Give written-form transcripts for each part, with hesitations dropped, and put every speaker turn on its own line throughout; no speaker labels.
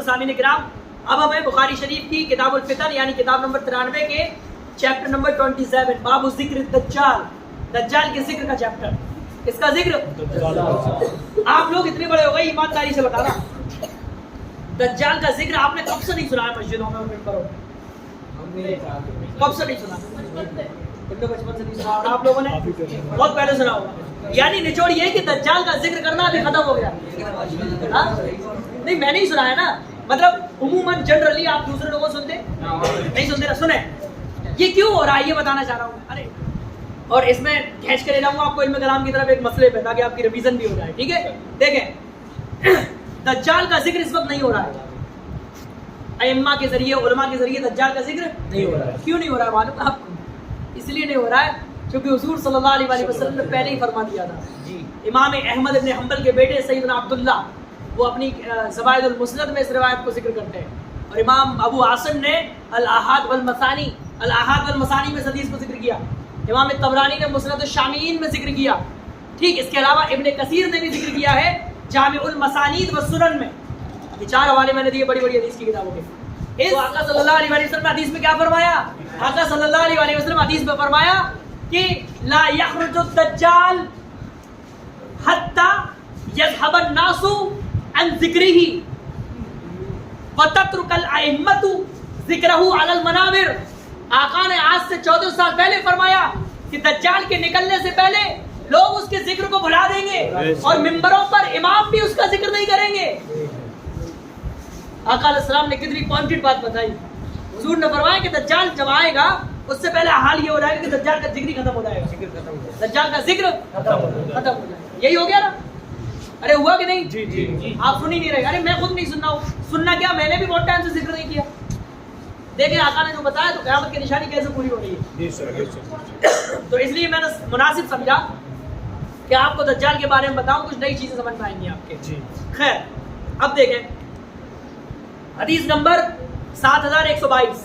معزز سامعین کرام، اب ہمیں بخاری شریف کی کتاب الفتن یعنی کتاب نمبر 93 کے چیپٹر نمبر 27 باب ذکر الدجال، دجال کے ذکر کا چیپٹر، اس کا ذکر آپ لوگ اتنے بڑے ہو گئے، ایمانداری سے بتانا دجال کا ذکر آپ نے کب سے نہیں سنا ہے مسجدوں میں اور ممبروں میں؟ کب سے نہیں سنا؟ بچپن سے نہیں سنا، اور آپ لوگوں نے بہت پہلے سنا ہوگا۔ یعنی نچوڑ یہ کہ دجال کا ذکر کرنا ابھی ختم ہو گیا؟ نہیں میں نہیں سنا ہے نا، مطلب عموماً جنرلی آپ دوسرے لوگوں سنتے نہیں سنتے نا، سنیں یہ کیوں ہو رہا ہے یہ بتانا چاہ رہا ہوں میں۔ ارے اور اس میں کھینچ کے لے جاؤں گا آپ کو علم کلام کی طرف ایک مسئلے پہ، تاکہ آپ کی ریویژن بھی ہو جائے، ٹھیک ہے؟ دیکھیں دجال کا ذکر اس وقت نہیں ہو رہا ہے، ائمہ کے ذریعے علماء کے ذریعے دجال کا ذکر نہیں ہو رہا ہے۔ کیوں نہیں ہو رہا ہے معلوم ہے آپ کو؟ اس لیے نہیں ہو رہا ہے کیونکہ حضور صلی اللہ علیہ وسلم نے پہلے ہی فرما دیا تھا۔ امام احمد ابن حنبل کے بیٹے سیدنا عبداللہ وہ اپنی زوائد المسند میں اس روایت کو ذکر کرتے ہیں، اور امام ابو عاصم نے الاحاد والمثانی میں اس حدیث کو ذکر کیا، امام طبرانی نے مسند الشامیین میں ذکر کیا، ٹھیک۔ اس کے علاوہ ابن کثیر نے بھی ذکر کیا ہے جامع المسانید والسنن میں۔ یہ 4 حوالے میں نے دیے بڑی بڑی حدیث کی کتابوں کے۔ تو آقا صلی اللہ علیہ وسلم نے حدیث میں کیا فرمایا؟ آقا صلی اللہ علیہ وسلم حدیث میں فرمایا کہ لا یخرج الدجال حتی یذهب الناس عن ذکرہ وتترک الائمۃ ذکرہ علی المنابر۔ آقا نے آج سے 14 سال پہلے فرمایا کہ دجال کے نکلنے سے پہلے لوگ اس کے ذکر کو بھلا دیں گے اور ممبروں پر امام بھی اس کا ذکر نہیں کریں گے۔ آقا علیہ السلام نے کتنی پوائنٹڈ بات بتائی۔ حضور نے فرمایا کہ دجال جب آئے گا اس سے پہلے حال یہ ہو جائے گا کہ دجال کا ذکر ہی ختم ہو جائے گا، دجال کا ذکر ختم ہو جائے گا۔ یہی ہو گیا نا؟ ارے ہوا کہ نہیں؟ جی آپ سن ہی نہیں رہے۔ ارے میں خود نہیں سننا ہوں، سننا کیا، میں نے بھی بہت ٹائم سے ذکر نہیں کیا۔ دیکھیں آقا نے جو بتایا تو قیامت کی نشانی کیسے پوری ہو رہی ہے۔ تو اس لیے میں نے مناسب سمجھا کہ آپ کو دجال کے بارے میں بتاؤں، کچھ نئی چیزیں سمجھ میں آئیں گی آپ کے۔ خیر اب دیکھیں حدیث نمبر 7122،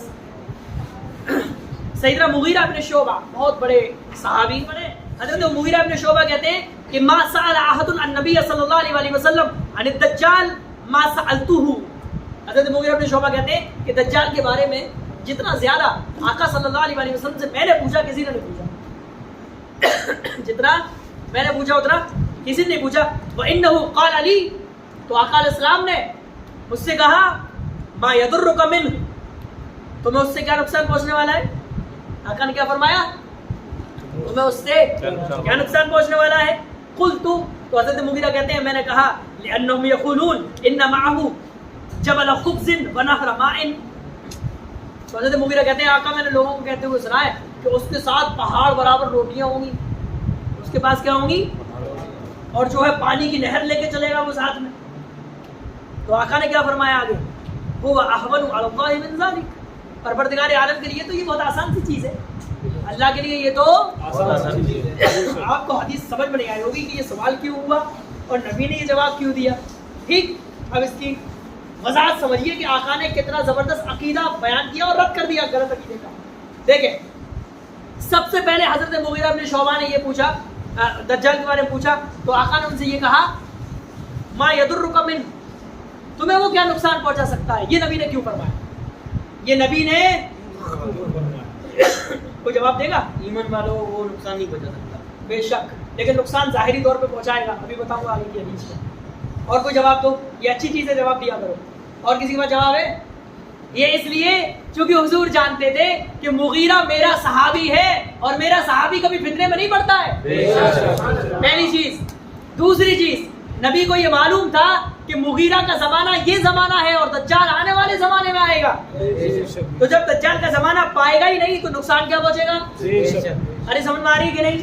سیدنا مغیرہ بن شعبہ بہت بڑے صحابی بنے، حضرت مغیرہ بن شعبہ کہتے ہیں کہ ما سأل احد النبی صلی اللہ علیہ وسلم عن الدجال ما سألتہ۔ حضرت مغیرہ بن شعبہ کہتے ہیں کہ دجال کے بارے میں جتنا زیادہ آقا صلی اللہ علیہ وسلم سے میں نے پوچھا کسی نے نہیں پوچھا، جتنا میں نے پوچھا اتنا کسی نے نہیں پوچھا۔ وَإِنَّهُ قَالَ لِي، تو آقا علیہ السلام نے مجھ سے کہا ما يضرك منه، تمہیں اس سے کیا نقصان پہنچنے والا ہے؟ آقا نے کیا فرمایا؟ تمہیں اس سے کیا نقصان پہنچنے والا ہے؟ قلت، تو حضرت مغیرہ کہتے ہیں میں نے کہا لأنهم يقولون إن معه جبل خبز ونهر ماء۔ تو حضرت مغیرہ کہتے ہیں آقا میں نے لوگوں کو کہتے ہوئے سنا ہے کہ اس کے ساتھ پہاڑ برابر روٹیاں ہوں گی، اس کے پاس کیا ہوں گی؟ اور جو ہے پانی کی نہر لے کے چلے گا وہ ساتھ میں۔ تو آقا نے کیا فرمایا آگے؟ هو احون علی اللہ من ذلک، پروردگار عالم کے لیے تو یہ بہت آسان سی چیز ہے، اللہ کے لیے یہ تو آسان چیز ہے۔ آپ کو حدیث سمجھ میں نہیں آئی ہوگی کہ یہ سوال کیوں ہوا اور نبی نے یہ جواب کیوں دیا، ٹھیک۔ اب اس کی وضاحت سمجھیے کہ آقا نے کتنا زبردست عقیدہ بیان کیا اور رد کر دیا غلط عقیدے کا۔ دیکھیں سب سے پہلے حضرت مغیرہ بن شعبہ نے یہ پوچھا، دجال کے بارے میں پوچھا، تو آقا نے ان سے یہ کہا ما یضرک من، تمہیں وہ کیا نقصان پہنچا سکتا ہے؟ یہ نبی نے کیوں فرمایا؟ یہ نبی نے کوئی جواب دے گا؟
ایمان والوں وہ نقصان نہیں پہنچا سکتا،
بے شک، لیکن نقصان ظاہری طور پہ پہنچائے گا، ابھی بتاؤں گا آگے کی حدیث میں۔ اور کوئی جواب دو، یہ اچھی چیز ہے جواب دیا کرو۔ اور کسی کے پاس جواب ہے؟ یہ اس لیے چونکہ حضور جانتے تھے کہ مغیرہ میرا صحابی ہے اور میرا صحابی کبھی فتنے میں نہیں پڑتا ہے، پہلی چیز۔ دوسری چیز، نبی کو یہ معلوم تھا کہ مغیرہ کا زمانہ یہ زمانہ ہے اور دجال آنے والے زمانے میں آئے گا، تو جب دجال کا زمانہ پائے گا ہی نہیں تو نقصان کیا پہنچے گا؟ ارے سمجھ میں آ رہی کہ نہیں؟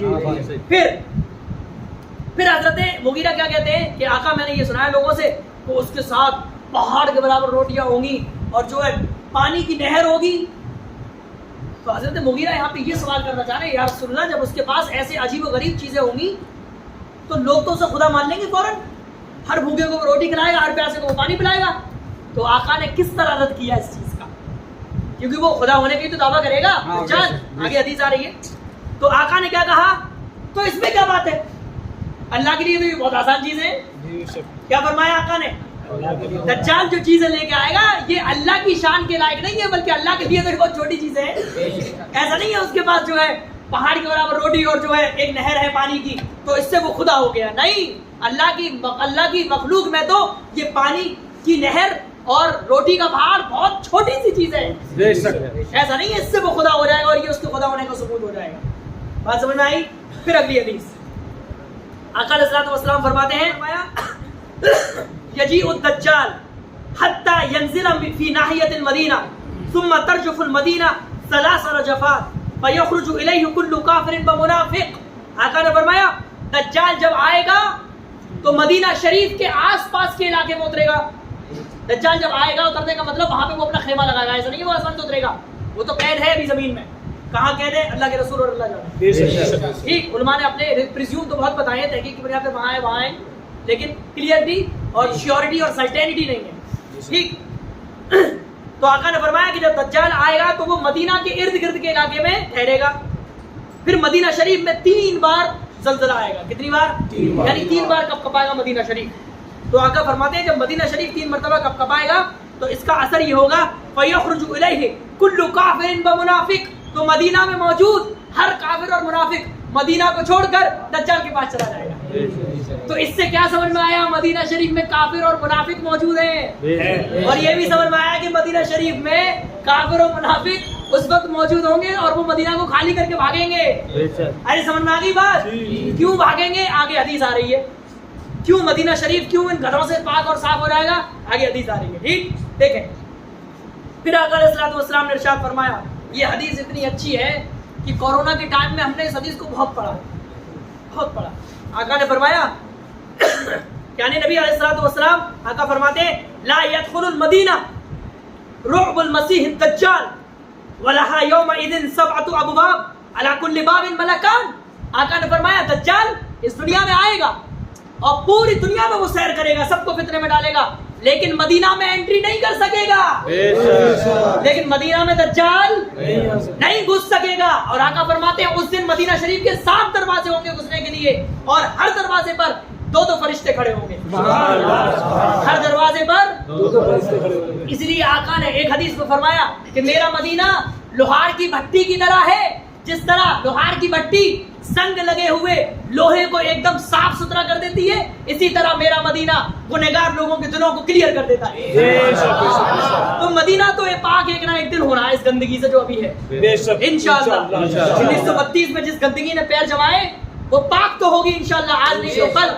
پھر حضرت مغیرہ کیا کہتے ہیں کہ آقا میں نے یہ سنا ہے لوگوں سے کہ اس کے ساتھ پہاڑ کے برابر روٹیاں ہوں گی اور جو ہے پانی کی نہر ہوگی۔ تو حضرت مغیرہ یہاں پہ یہ سوال کرنا چاہ رہے ہیں یا رسول اللہ جب اس کے پاس ایسے عجیب و غریب چیزیں ہوں گی تو لوگ تو اسے خدا مان لیں گے فوراً، ہر بھوکے کو روٹی کھلائے گا، ہر پیاسے کو پانی پلائے گا۔ تو آقا نے کس طرح رد کیا اس چیز کا؟ کیونکہ وہ خدا ہونے کی تو دعویٰ کرے گا، آگے حدیث آ رہی ہے۔ تو آقا نے کیا کہا؟ تو اس میں کیا بات ہے؟ اللہ کے لیے تو یہ بہت آسان چیز ہے۔ کیا فرمایا آقا نے؟ دجال جو چیزیں لے کے آئے گا یہ اللہ کی شان کے لائق نہیں ہے، بلکہ اللہ کے لیے تو بہت چھوٹی چیزیں ہیں. ایسا نہیں ہے اس کے پاس جو ہے پہاڑ کے برابر روٹی اور جو ہے ایک نہر ہے پانی کی تو اس سے وہ خدا ہو گیا. نہیں، اللہ کی مخلوق میں تو یہ پانی کی نہر اور روٹی کا پہاڑ بہت چھوٹی سی چیز ہے. ایسا نہیں ہے اس سے وہ خدا ہو جائے گا اور یہ اس کے خدا ہونے کا ثبوت ہو جائے گا. بات سمجھ میں آئی؟ پھر اگلی حدیث آقا علیہ الصلوۃ والسلام فرماتے ہیں یجیء الدجال حتی ینزل فی ناحیۃ المدینہ ثم ترجف المدینہ ثلاث رجفات فیخرج الیہ کل کافر ومنافق. آقا نے فرمایا دجال جب آئے گا تو مدینہ شریف کے آس پاس کے علاقے میں اترے گا. دجال جب آئے گا اترنے کا مطلب وہاں پہ وہ اپنا خیمہ لگائے گا. ایسا نہیں ہے وہ آسمان سے اترے گا، وہ تو قید ہے ابھی زمین میں. کہاں قید ہے؟ اللہ کے رسول اور اللہ جانے. ٹھیک، علماء نے اپنے پریزیوم تو بہت بتائے ہیں، تحقیق کی بنیاد پہ وہاں ہے لیکن کلیئرٹی اور شیورٹی اور سرٹینٹی نہیں ہے. ٹھیک، تو آقا نے فرمایا کہ جب دجال آئے گا تو وہ مدینہ کے ارد گرد کے علاقے میں ٹھہرے گا. پھر مدینہ شریف میں 3 بار زلزلہ آئے گا. کتنی بار؟ یعنی 3 بار کب کپائے گا مدینہ شریف. تو آقا فرماتے ہیں جب مدینہ شریف 3 مرتبہ کب کپائے گا تو اس کا اثر یہ ہوگا فَيَخْرُجُ إِلَيْهِ كُلُّ كَافِرٍ وَمُنَافِقٍ. تو مدینہ میں موجود ہر کافر اور منافق مدینہ کو چھوڑ کر دجال کے پاس چلا جائے گا. تو اس سے کیا سمجھ میں آیا؟ مدینہ شریف میں کافر اور منافق موجود ہیں. اور یہ بھی سمجھ میں آیا کہ مدینہ شریف میں کافر اور منافق اس وقت موجود ہوں گے اور وہ مدینہ کو خالی کر کے بھاگیں گے. ارے سمجھ میں آ گئی بات؟ کیوں بھاگیں گے؟ آگے حدیث آ رہی ہے. کیوں مدینہ شریف کیوں ان گھروں سے پاک اور صاف ہو جائے گا؟ آگے حدیث آ رہی ہے. ٹھیک، دیکھیں پھر آقا علیہ الصلوۃ والسلام نے ارشاد فرمایا، یہ حدیث اتنی اچھی ہے کہ کورونا کے ٹائم میں ہم نے اس حدیث کو بہت پڑھا. آقا نے فرمایا یعنی نبی علیہ الصلوۃ والسلام آقا فرماتے ہیں لا يدخل المدینہ رعب المسیح الدجال ولها یومئذ 7 ابواب على كل باب ملکان. آقا نے فرمایا دجال اس دنیا میں آئے گا اور پوری دنیا میں وہ سیر کرے گا، سب کو فتنے میں ڈالے گا، لیکن مدینہ میں انٹری نہیں کر سکے گا. لیکن مدینہ میں دجال نہیں گھس سکے گا. اور آقا فرماتے ہیں اس دن مدینہ شریف کے 7 دروازے ہوں گے گھسنے کے لیے اور ہر دروازے پر 2 فرشتے کھڑے ہوں گے. ہر دروازے پر 2 فرشتے کھڑے ہوں گے. اس لیے آقا نے ایک حدیث میں فرمایا کہ میرا مدینہ لوہار کی بھٹی کی طرح ہے. جس طرح لوہار کی بھٹی سنگ لگے ہوئے لوہے کو ایک دم صاف ستھرا کر دیتی ہے، اسی طرح میرا مدینہ گنہگار لوگوں کے دلوں کو کلیئر کر دیتا ہے. تو مدینہ تو یہ پاک ایک نہ ایک دن ہو رہا ہے اس گندگی سے جو ابھی ہے انشاءاللہ. 1932 میں جس گندگی نے پیر جمائے وہ پاک تو ہوگی انشاءاللہ، آج نہیں تو کل.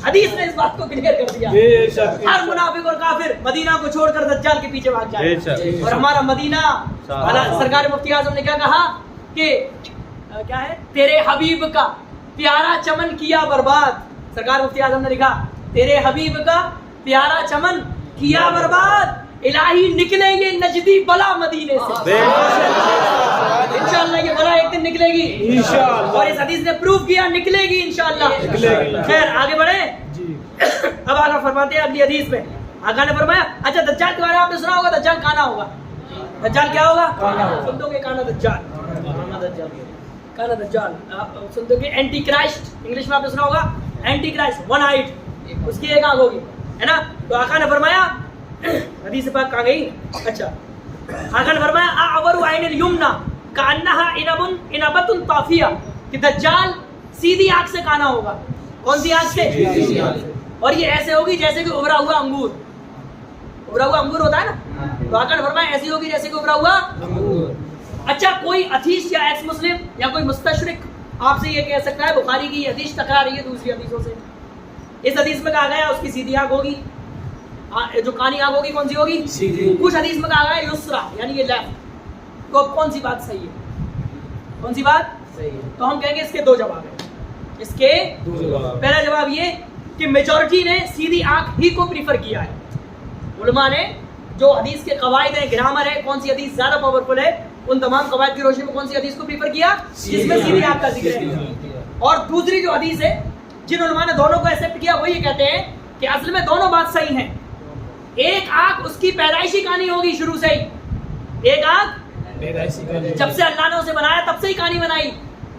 حدیث نے اس بات کو کلیئر کر دیا. ہر منافق اور کافر مدینہ کو چھوڑ کر دجال کے پیچھے بھاگ جائے. اور ہمارا مدینہ سرکار مفتی اعظم نے کیا کہا کہ کیا ہے، تیرے حبیب کا پیارا چمن کیا برباد. سرکار مفتی اعظم نے لکھا تیرے حبیب کا پیارا چمن کیا برباد، الہی نکلے یہ نجدی بلا مدینے سے. انشاءاللہ یہ بلا ایک دن نکلے گی اور اس حدیث نے پروف کیا نکلے گی انشاءاللہ. خیر آگے بڑھیں. اب آقا فرماتے ہیں اگلی حدیث میں آقا نے فرمایا اچھا دجال کے بارے میں آپ نے سنا ہوگا دجال کانا ہوگا. دجال کیا ہوگا؟ سن دو گے کانا دجال. کانا دجال سن دو گے اینٹی کرائسٹ. انگلش میں آپ نے سنا ہوگا اینٹی کرائسٹ، 1 آئیڈ، اس کی ایک آنکھ ہوگی ہے نا. تو آقا نے فرمایا حدیث پاک کہاں گئی؟ اچھا آقا نے فرمایا اعور عین الیمنی کانها عنبۃ طافیہ، کہ دجال سیدھی آنکھ سے کانا ہوگا. کون سی آنکھ سے؟ اور یہ ایسے ہوگی جیسے کہ ابھرا ہوا انگور. ابھرا ہوا انگور ہوتا ہے نا، تو آقا نے فرمایا ایسی ہوگی جیسے کہ ابھرا ہوا انگور. اچھا کوئی اتھیسٹ یا ایکس مسلم یا کوئی مستشرق آپ سے یہ کہہ سکتا ہے بخاری کی یہ حدیث ٹکرا رہی ہے دوسری حدیثوں سے. اس حدیث میں کہا گیا اس کی سیدھی آنکھ ہوگی، جو کانی آنکھ ہوگی کون سی ہوگی؟ کچھ حدیث میں کہا گیا یسرا یعنی یہ لیفٹ. تو کون سی بات صحیح ہے؟ کون سی بات صحیح ہے؟ تو ہم کہیں گے اس کے 2 جواب ہیں. اس کے 2 جواب. پہلا جواب یہ کہ میجورٹی نے سیدھی آنکھ ہی کو پریفر کیا ہے. علماء نے جو حدیث کے قواعد ہیں، گرامر ہے، کون سی حدیث زیادہ پاورفل ہے، ان تمام قواعد کی روشنی میں کون سی حدیث کو پریفر کیا جس میں سیدھی آنکھ کا ذکر ہے. اور دوسری جو حدیث ہے جن علماء نے دونوں کو ایکسپٹ کیا وہ یہ کہتے ہیں کہ اصل میں دونوں بات صحیح ہیں. ایک آنکھ اس کی پیدائشی کہانی ہوگی شروع سے ہی، ایک آنکھ جب سے اللہ نے اسے بنایا تب سے ہی کہانی بنائی،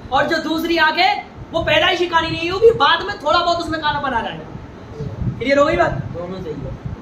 اور جو دوسری آنکھ ہے وہ پیدائشی کہانی نہیں ہوگی، بعد میں تھوڑا بہت اس میں کھانا بنا جائے گا. کلیئر ہو گئی بات؟ دونوں صحیح ہے.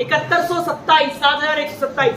7127, 7127।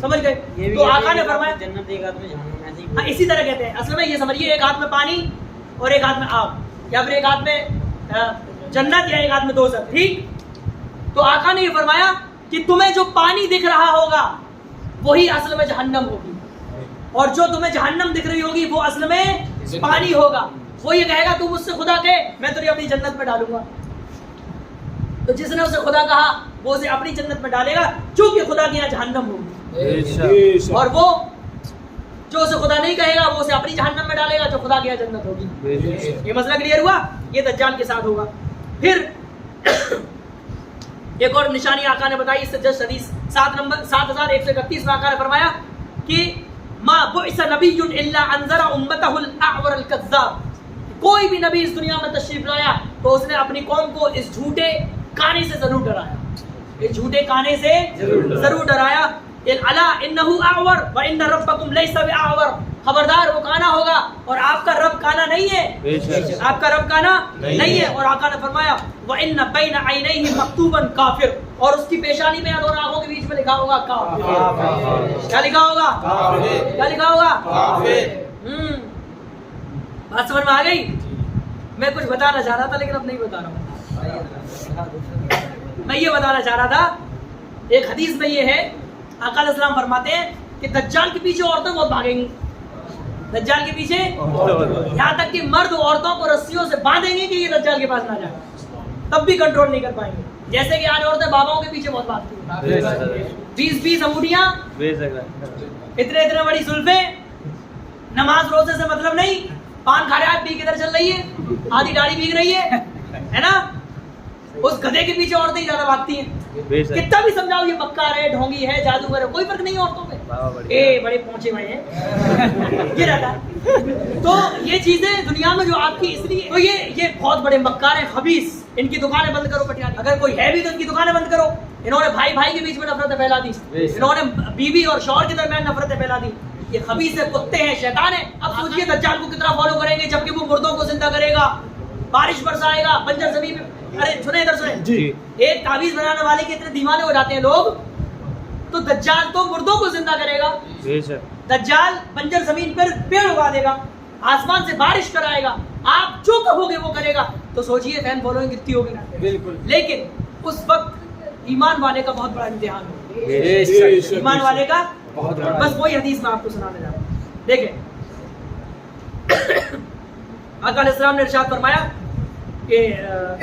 سمجھ گئے؟
یہ بھی
تو
کہتے
آقا
ہیں
نے
کہ
فرمایا
جنت ایک ہاتھ میں جہنم، ایسے ہی
ہاں اسی طرح کہتے ہیں. اصل میں یہ سمجھیے ایک ہاتھ میں پانی اور ایک ہاتھ میں آگ، یا پھر ایک ہاتھ میں جنت یا ایک ہاتھ میں دوزخ. ٹھیک؟ تو آقا نے یہ فرمایا کہ تمہیں جو پانی دکھ رہا ہوگا وہی اصل میں جہنم ہوگی، اور جو تمہیں جہنم دکھ رہی ہوگی وہ اصل میں پانی ہوگا. وہ یہ کہے گا تو مجھ سے خدا کہ میں تجھے اپنی جنت میں ڈالوں گا. تو جس نے اسے خدا کہا وہ اسے اپنی جنت میں ڈالے گا، چونکہ خدا کے یہاں جہنم ہوگی. اور وہ جو اسے خدا نہیں کہے گا وہ اسے اپنی جہنم میں ڈالے گا، جو خدا کے یہاں جنت ہوگی. یہ مسئلہ کلیئر ہوا؟ یہ دجال کے ساتھ ہوگا. پھر ایک اور نشانی آقا نے بتائی، اس سے جسٹ حدیث 7131 میں آقا نے فرمایا کہ ما بعث نبی الا انذر امته الاعور الكذاب. کوئی بھی نبی اس دنیا میں تشریف لایا تو اس نے اپنی قوم کو اس جھوٹے کانے سے ضرور ڈرایا، اس جھوٹے کانے سے ضرور ڈرایا. الا انه اعور وان ربكم ليس باعور. خبردار وہ کانا ہوگا اور آپ کا رب کانا نہیں ہے، آپ کا رب کانا نہیں ہے. اور آقا نے فرمایا وان بین عینیہ مکتوبا کافر، اور اس کی پیشانی میں یا دونوں آنکھوں کے بیچ میں لکھا ہوگا کافر. کیا لکھا ہوگا؟ کیا لکھا ہوگا؟ بات سمجھ میں آ گئی؟ میں کچھ بتانا چاہ رہا تھا لیکن اب نہیں بتا رہا ہوں. میں یہ بتانا چاہ رہا تھا، ایک حدیث میں یہ ہے آقا علیہ السلام فرماتے ہیں کہ دجال کے پیچھے عورتیں بہت بھاگیں گی. دجال کے پیچھے یہاں تک کہ مرد عورتوں کو رسیوں سے باندھیں گے کہ یہ دجال کے پاس نہ جائے، تب بھی کنٹرول نہیں کر پائیں گے. جیسے کہ آج عورتیں باباؤں کے پیچھے بہت بھاگتی ہیں، 20 انگوٹھیاں، اتنے بڑی زلفیں، نماز روزے سے مطلب نہیں، پان کھا رہے آپ بھی کدھر چل رہی ہے، آدھی داڑھی بھیگ رہی ہے نا. اس گدھے کے پیچھے عورتیں ہی زیادہ بھاگتی ہیں. کتنا بھی سمجھاؤ یہ مکار ہے، ڈھونگی ہے، جادوگر ہے، کوئی فرق نہیں ہے عورتوں پہ. اے بڑے پہنچے بھائی ہیں یہ رہتا ہے. تو یہ چیزیں دنیا میں جو آپ کی اس لیے تو یہ بہت بڑے مکار ہیں، خبیث. ان کی دکانیں بند کرو پٹیالی، اگر کوئی ہے بھی تو ان کی دکانیں بند کرو. انہوں نے بھائی بھائی کے بیچ میں نفرتیں پھیلا دی، انہوں نے بیوی اور شوہر کے درمیان نفرتیں پھیلا دی. یہ خبیث ہے، کتے ہیں، شیطان ہیں. اب سوچئے دجال کو کتنا فالو کریں گے جبکہ وہ مردوں کو زندہ کرے گا، بارش برسائے گا، بنجر زمین پہ. ارے سنیں ادھر سنیں جی، ایک تعویذ بنانے والے کے اتنے دیوانے ہو جاتے ہیں لوگ، تو دجال تو مردوں کو زندہ کرے گا. دجال بنجر زمین پر پیڑ اگا دے گا، آسمان سے بارش کرائے گا، آپ جو کہو گے وہ کرے گا. تو سوچئے فین فالوئنگ کتنی ہوگی نا. بالکل. لیکن اس وقت ایمان والے کا بہت بڑا امتحان ہوگا، ایمان والے کا بہت بڑا. بس وہی حدیث میں آپ کو سنانے جا رہا ہوں. دیکھیں آقا علیہ السلام نے ارشاد فرمایا کہ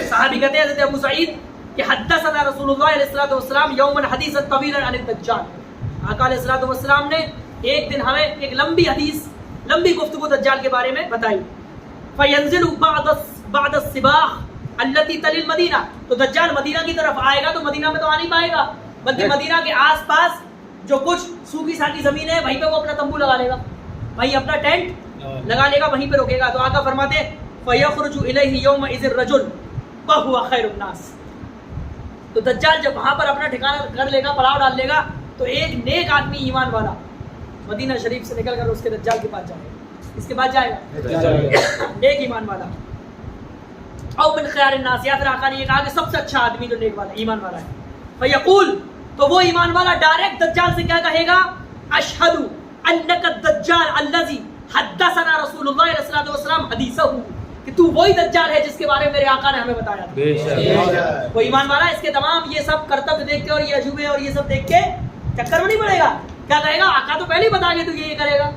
صحابی کہتے ہیں حضرت ابو سعید کہ حدثنا رسول اللہ علیہ الصلوۃ والسلام یوما حدیثا طویلا عن الدجال. آقا علیہ الصلوۃ والسلام نے ایک دن ہمیں ایک لمبی حدیث، لمبی گفتگو دجال کے بارے میں بتائی. فینزل بعد الصباح التي تلی المدینہ. تو دجال مدینہ کی طرف آئے گا تو مدینہ میں تو آ نہیں پائے گا، بلکہ مدینہ کے آس پاس جو کچھ سوکھی ساکی زمین ہے وہیں پہ وہ اپنا تمبو لگا لے گا، وہیں اپنا ٹینٹ لگا لے گا، وہیں پہ رکے گا. تو آقا فرماتے ہیں فَيَخْرُجُ إِلَيْهِ يَوْمَئِذٍ الرَّجُلُ وَهُوَ خَيْرُ النَّاسِ. تو دجال جب وہاں پر اپنا ٹھکانہ کر لے گا، پڑاؤ ڈال لے گا، تو ایک نیک آدمی ایمان والا مدینہ شریف سے نکل کر اس کے دجال کے پاس جائے گا. اس کے بعد جائے گا نیک ایمان والا. او من خیار الناس، یا پھر آقا نے یہ کہا کہ سب سے اچھا آدمی جو نیک والا ایمان والا ہے. فیقول، تو وہ ایمان والا ڈائریکٹ دجال سے کیا کہے گا؟ اشہد انک الدجال الذی حدثنا رسول اللہ علیہ الصلوۃ والسلام حدیثہ، کہ تو وہی دجال ہے جس کے بارے میں میرے آقا نے ہمیں بتایا تھا. وہ ایمان والا اس کے تمام یہ سب کرتب دیکھ کے اور یہ عجوبے اور یہ سب دیکھ کے چکر میں نہیں پڑے گا. کیا کہے گا؟ آقا تو پہلے ہی بتا گیا تو یہ کرے گا.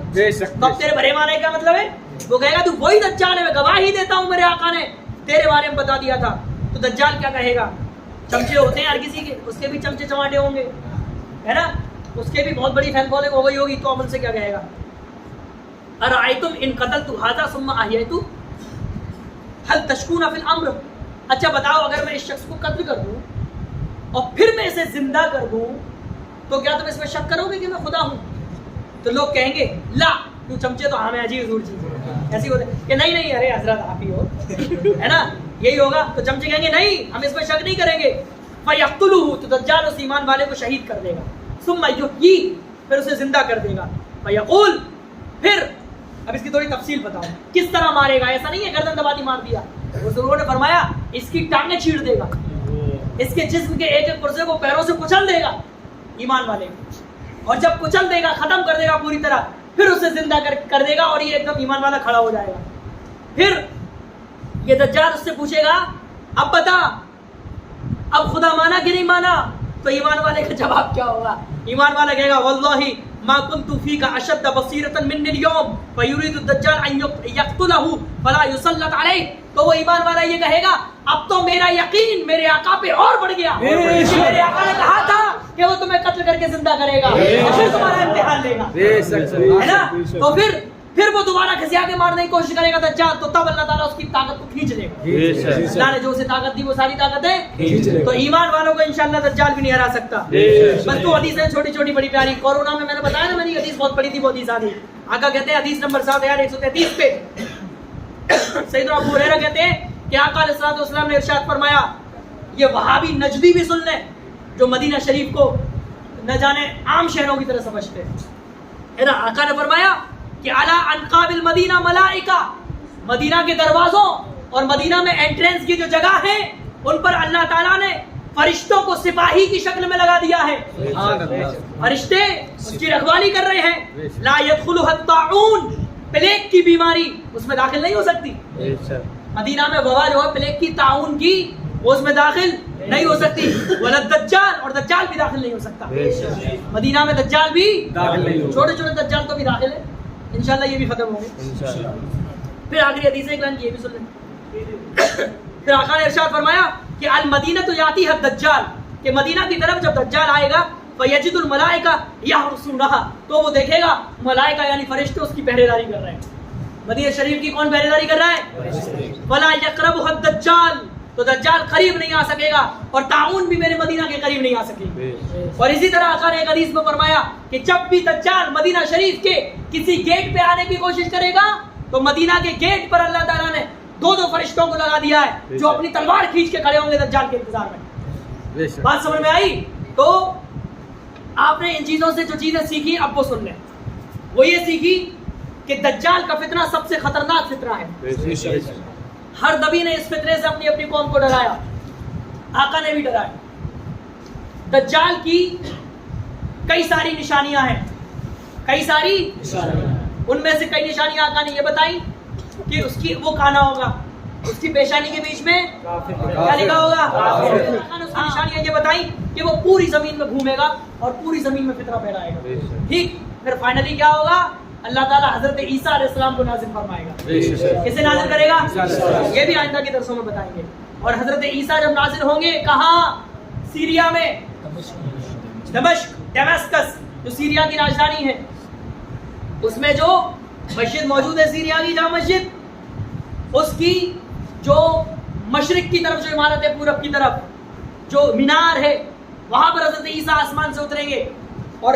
تو تیرے بھرے مانے کا مطلب ہے وہ کہے گا تو وہی دجال ہے، میں گواہی دیتا ہوں میرے آقا نے تیرے بارے میں بتا دیا تھا. تو دجال کیا کہے گا؟ چمچے ہوتے ہیں ہر کسی کے، اس کے بھی چمچے چماٹے ہوں گے، ہے نا، اس کے بھی بہت بڑی فین فالوئنگ ہو گئی ہوگی. تو عمل سے کیا کہے گا؟ ارائیتم ان قتلت ھذا ثم احییت هل تشکون فی الامر. اچھا بتاؤ اگر میں اس شخص کو قتل کر دوں اور پھر میں اسے زندہ کر دوں تو کیا تم اس میں شک کرو گے کہ میں خدا ہوں؟ تو لوگ کہیں گے لا، تو چمچے تو ہمیں عجیب ضرور چیز ہے، ایسی ہوتے کہ نہیں ارے حضرت آپ ہی ہو، ہے نا، یہی ہوگا. تو چمچے کہیں گے نہیں ہم اس میں شک نہیں کریں گے. فیقتلہ، تو دجال اس ایمان والے کو شہید کر دے گا. ثم یحیی، پھر اسے زندہ کر دے گا. فیقول، پھر اب اس کی تھوڑی تفصیل بتاؤں کس طرح مارے گا. ایسا نہیں ہے گردن دباتی مار دیا، حضور نے فرمایا اس کی ٹانگیں چھیڑ دے گا، اس کے جسم کے ایک ایک پرزے کو پیروں سے کچل دے گا ایمان والے کو. اور جب کچل دے گا, ختم کر دے گا پوری طرح, پھر اسے زندہ کر دے گا اور یہ ایک دم ایمان والا کھڑا ہو جائے گا. پھر یہ دجال اس سے پوچھے گا اب بتا اب خدا مانا کہ نہیں مانا؟ تو ایمان والے کا جواب کیا ہوگا؟ ایمان والا کہے گا واللہ ما كنت فيك اشد بصيرة مني اليوم فيريد الدجال ان يقتله فلا يسلط عليه. تو وہ ایمان والا یہ کہے گا اب تو میرا یقین میرے آقا پہ اور بڑھ گیا, میرے آقا نے کہا تھا کہ وہ تمہیں قتل کر کے زندہ کرے گا, پھر تمہارا امتحان لے گا, ہے نا. تو پھر وہ دوبارہ کھسیا کے مارنے کی کوشش کرے گا دجال, تو تب اللہ تعالیٰ اس کی طاقت کو کھینچ لے گا. اللہ نے جو اسے طاقت دی وہ ساری طاقتیں, تو ایمان والوں کو انشاءاللہ دجال بھی نہیں ہرا سکتا. بس تو حدیثیں چھوٹی چھوٹی بڑی پیاری. کورونا میں نے بتایا نا, میں نے حدیث بہت پڑھی تھی, وہ حدیث آ گئی. آقا کہتے ہیں حدیث نمبر 7133 پہ, سیدنا ابو ہریرہ کہتے ہیں کہ آقا علیہ الصلوۃ والسلام نے ارشاد فرمایا, یہ وہابی نجدی بھی سن لیں جو مدینہ شریف کو نہ جانے عام شہروں کی طرح سمجھتے ہیں نا. آقا نے فرمایا کہ علی انقاب المدینہ ملائکہ, مدینہ کے دروازوں اور مدینہ میں انٹرنس کی جو جگہ ہے ان پر اللہ تعالیٰ نے فرشتوں کو سپاہی کی شکل میں لگا دیا ہے. فرشتے اس کی رکھوالی کر رہے ہیں. لا يدخلها الطاعون, پلیگ کی بیماری اس میں داخل نہیں ہو سکتی. مدینہ میں وبا جو ہے پلیگ کی, طاعون کی, وہ اس میں داخل نہیں ہو سکتی. ولا دجال, اور دجال بھی داخل نہیں ہو سکتا. مدینہ میں دجال بھی داخل نہیں ہو, چھوٹے چھوٹے دجال تو بھی داخل ہے, انشاءاللہ یہ بھی ختم ہوں گے. پھر آخری حدیث ایک لائن یہ بھی سن لیں. پھر آقا نے ارشاد فرمایا کہ المدینہ تو یاتی ہے دجال, کہ مدینہ کی طرف جب دجال آئے گا فیجد الملائکہ یحرسونہا, تو وہ دیکھے گا ملائکہ یعنی فرشتے اس کی پہرے داری کر رہے ہیں. مدینہ شریف کی کون پہرے داری کر رہا ہے؟ ولا یقربها الدجال, تو دجال قریب نہیں آ سکے گا, اور طاعون بھی میرے مدینہ کے قریب نہیں آ سکے گی. اور اسی طرح آقا نے ایک حدیث میں فرمایا کہ جب بھی دجال مدینہ شریف کے کسی گیٹ پہ آنے کی کوشش کرے گا تو مدینہ کے گیٹ پر اللہ تعالیٰ نے دو فرشتوں کو لگا دیا ہے جو اپنی تلوار کھینچ کے کھڑے ہوں گے دجال کے انتظار میں. بات سمجھ میں آئی؟ تو آپ نے ان چیزوں سے جو چیزیں سیکھی اب وہ سن لیں. وہ یہ سیکھی کہ دجال کا فتنہ سب سے خطرناک فتنہ ہے. ہر نبی نے اس فتنے سے اپنی اپنی قوم کو ڈرایا, آقا نے بھی ڈرایا. دجال کی کئی ساری نشانیاں ہیں, کئی ساری, ان میں سے کئی نشانیاں آقا نے یہ بتائی کہ اس کی وہ کھانا ہوگا, اس کی پیشانی کے بیچ میں کیا لکھا ہوگا. آقا نے اس کی نشانیاں یہ بتائی کہ وہ پوری زمین میں گھومے گا اور پوری زمین میں فتنہ پھیلائے گا. ٹھیک, پھر فائنلی کیا ہوگا؟ اللہ تعالیٰ حضرت عیسیٰ علیہ السلام کو نازل فرمائے گا. کسے نازل کرے گا؟ یہ بھی آئندہ کے درسوں میں بتائیں گے. اور حضرت عیسیٰ جب نازل ہوں گے کہاں؟ سیریا میں, دمشق, ڈیماسکس جو سیریا کی راجدھانی ہے, اس میں جو مسجد موجود ہے سیریا کی جامع مسجد, اس کی جو مشرق کی طرف جو عمارت ہے, پورب کی طرف جو مینار ہے, وہاں پر حضرت عیسیٰ آسمان سے اتریں گے اور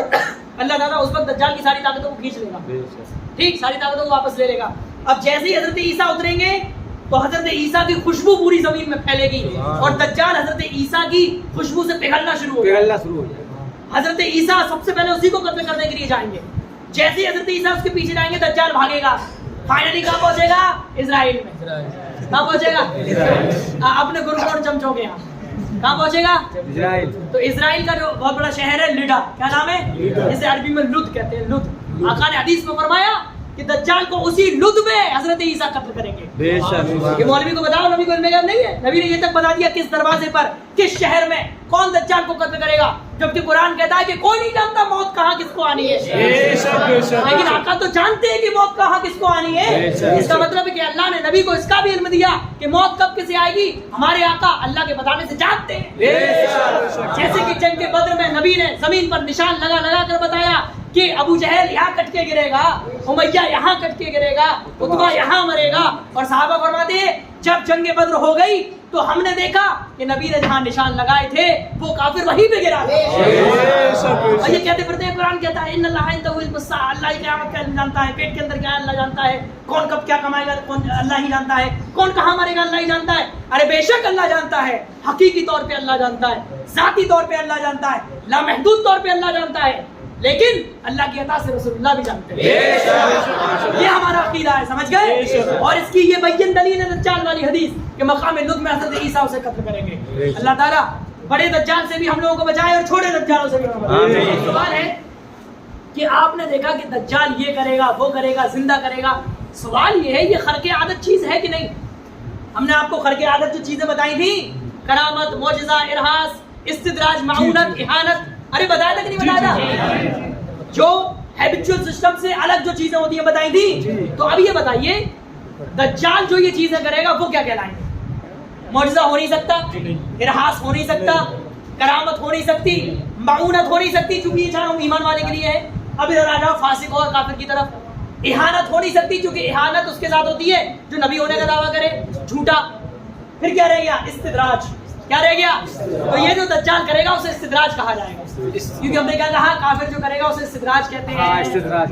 اللہ تعالیٰ اس وقت دجال کی ساری طاقتوں کو کھینچ لے گا. ٹھیک, ساری طاقتوں کو واپس لے لے گا. اب جیسے ہی حضرت عیسیٰ اتریں گے تو حضرت عیسیٰ کی خوشبو پوری زمین میں پھیلے گی اور دجال حضرت عیسیٰ کی خوشبو سے پگھلنا شروع ہوگا. حضرت عیسیٰ سب سے پہلے اسی کو قتل کرنے کے لیے جائیں گے. جیسے ہی حضرت عیسیٰ اس کے پیچھے جائیں گے دجال بھاگے گا. فائنلی کہاں پہنچے گا؟ اسرائیل میں. کہاں پہنچے گا؟ اپنے گرگون چمچوں کے یہاں. کہاں پہنچے گا؟ اسرائیل. تو اسرائیل کا جو بہت بڑا شہر ہے لڈا, کیا نام ہے جسے عربی میں لد کہتے ہیں, لد. آقا نے حدیث میں فرمایا کہ دجال کو اسی لد میں حضرت عیسیٰ قتل کریں گے. یہ مولوی کو بتاؤ, نبی کو علم غیب نہیں ہے. نبی نے یہ تک بتا دیا کس دروازے پر, کس شہر میں کون دجال کو قتل کرے گا, جبکہ قرآن کہتا ہے کہ کوئی نہیں جانتا موت کہاں کس کو آنی ہے. لیکن آقا تو جانتے ہیں کہ موت کہاں کس کو آنی ہے. اس کا مطلب ہے کہ اللہ نے نبی کو اس کا بھی علم دیا کہ موت کب کسے آئے گی. ہمارے آقا اللہ کے بتانے سے جانتے ہیں. جیسے کہ جنگ بدر میں نبی نے زمین پر نشان لگا لگا کر بتایا کہ ابو جہل یہاں کٹ کے گرے گا, امیہ یہاں کٹ کے گرے گا, عتبہ یہاں مرے گا. اور صحابہ فرماتے ہیں جب جنگ بدر ہو گئی تو ہم نے دیکھا کہ نبی نے جہاں نشان لگائے تھے وہ کافر وہیں پہ گرا. اور یہ کہتے پھرتے ہیں, قرآن کہتا ہے ان اللہ عنده علم الساعہ, اللہ ہی قیامت کا علم جانتا ہے. پیٹ کے اندر کیا اللہ جانتا ہے, کون کب کیا کمائے گا کون اللہ ہی جانتا ہے, کون کہاں مرے گا اللہ ہی جانتا ہے. ارے بے شک اللہ جانتا ہے, حقیقی طور پہ اللہ جانتا ہے, ذاتی طور پہ اللہ جانتا ہے, لامحدود طور پہ اللہ جانتا ہے, لیکن اللہ کی عطا سے رسول اللہ بھی جانتے ہیں. یہ ہمارا عقیدہ ہے, سمجھ گئے. اور اس کی یہ بیان دلیل ہے دجال والی حدیث کہ مقام لد میں حضرت عیسیٰ اسے قتل کریں گے. اللہ تعالیٰ بڑے دجال سے بھی ہم لوگوں کو بچائے اور چھوٹے دجالوں سے بھی ہم لوگوں کو بچائے. سوال ہے کہ آپ نے دیکھا کہ دجال یہ کرے گا وہ کرے گا زندہ کرے گا. سوال یہ ہے یہ خرق عادت چیز ہے کہ نہیں؟ ہم نے آپ کو خرق عادت جو چیزیں بتائی تھی کرامت معجزہ ارہاس استدراج معونت احانت ارے بتایا تھا کہ نہیں بتایا تھا؟ جو ہیبچول سسٹم سے الگ جو چیزیں ہوتی ہیں بتائی تھی. تو اب یہ بتائیے دجال جو یہ چیزیں کرے گا وہ کیا کہلائیں گے؟ معجزہ ہو نہیں سکتا, ارہاس ہو نہیں سکتا, کرامت ہو نہیں سکتی, معونت ہو نہیں سکتی چونکہ یہ چاروں ایمان والے کے لیے ہے. اب ادھر آ جاؤ فاسق اور کافر کی طرف. احانت ہو نہیں سکتی کیونکہ احانت اس کے ساتھ ہوتی ہے جو نبی ہونے کا دعویٰ کرے جھوٹا. پھر کیا رہ گیا؟ استدراج. کیا رہ گیا؟ تو یہ جو دجال کرے گا اسے استدراج کہا جائے گا کیونکہ ہم نے کیا کہا کافر جو کرے گا اسے استدراج کہتے ہیں.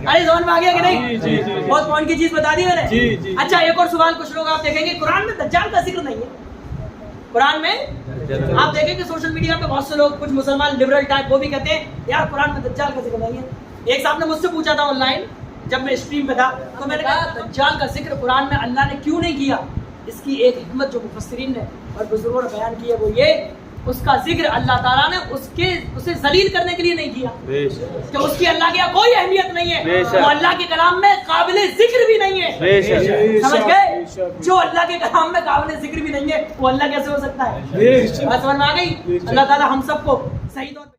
ارے زبان میں آ گیا کہ نہیں؟ بہت پوائنٹ کی چیز بتا دی میں نے. اچھا ایک اور سوال کچھ لوگ آپ دیکھیں گے قرآن میں دجال کا ذکر نہیں ہے. قرآن میں آپ دیکھیں کہ سوشل میڈیا پہ بہت سے لوگ کچھ مسلمان لبرل ٹائپ وہ بھی کہتے ہیں یار قرآن میں دجال کا ذکر نہیں ہے. ایک صاحب نے مجھ سے پوچھا تھا آن لائن جب میں اسٹریم پہ تھا تو میں نے کہا دجال کا ذکر قرآن میں اللہ نے کیوں نہیں کیا؟ اس کی ایک حکمت جو مفسرین نے اور بزرگوں نے بیان کی ہے وہ یہ اس کا ذکر اللہ تعالیٰ نے اسے ذلیل کرنے کے لیے نہیں کیا کہ اس کی اللہ کی کوئی اہمیت نہیں ہے. وہ اللہ کے کلام میں قابل ذکر بھی نہیں ہے. سمجھ گئے؟ جو اللہ کے کلام میں قابل ذکر بھی نہیں ہے وہ اللہ کیسے ہو سکتا ہے؟ بات سمجھ میں آ گئی؟ اللہ تعالیٰ ہم سب کو صحیح طور